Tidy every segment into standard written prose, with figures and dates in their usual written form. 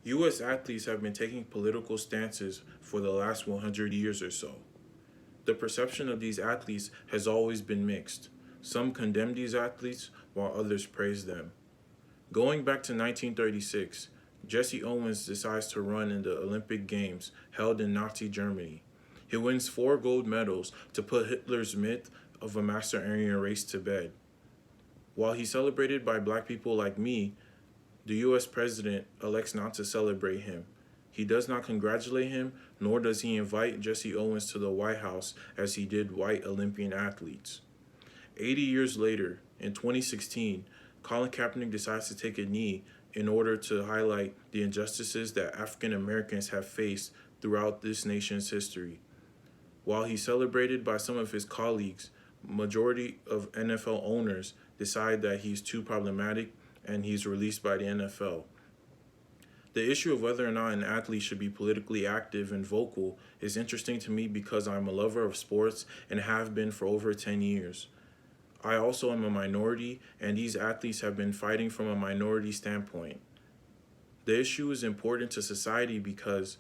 U.S. athletes have been taking political stances for the last 100 years or so. The perception of these athletes has always been mixed. Some condemn these athletes while others praise them. Going back to 1936, Jesse Owens decides to run in the Olympic Games held in Nazi Germany. He wins 4 gold medals to put Hitler's myth of a master Aryan race to bed. While he's celebrated by black people like me, the U.S. president elects not to celebrate him. He does not congratulate him, nor does he invite Jesse Owens to the White House as he did white Olympian athletes. 80 years later, in 2016, Colin Kaepernick decides to take a knee in order to highlight the injustices that African Americans have faced throughout this nation's history. While he's celebrated by some of his colleagues, majority of NFL owners decide that he's too problematic and he's released by the NFL. The issue of whether or not an athlete should be politically active and vocal is interesting to me because I'm a lover of sports and have been for over 10 years. I also am a minority, and these athletes have been fighting from a minority standpoint. The issue is important to society because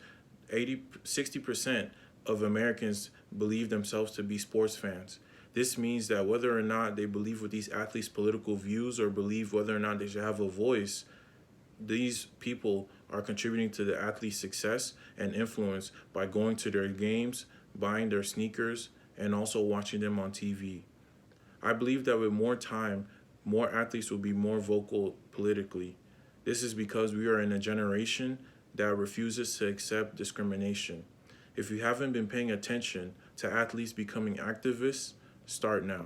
60% of Americans believe themselves to be sports fans. This means that whether or not they believe with these athletes' political views or believe whether or not they should have a voice, these people are contributing to the athlete's success and influence by going to their games, buying their sneakers, and also watching them on TV. I believe that with more time, more athletes will be more vocal politically. This is because we are in a generation that refuses to accept discrimination. If you haven't been paying attention to athletes becoming activists, start now.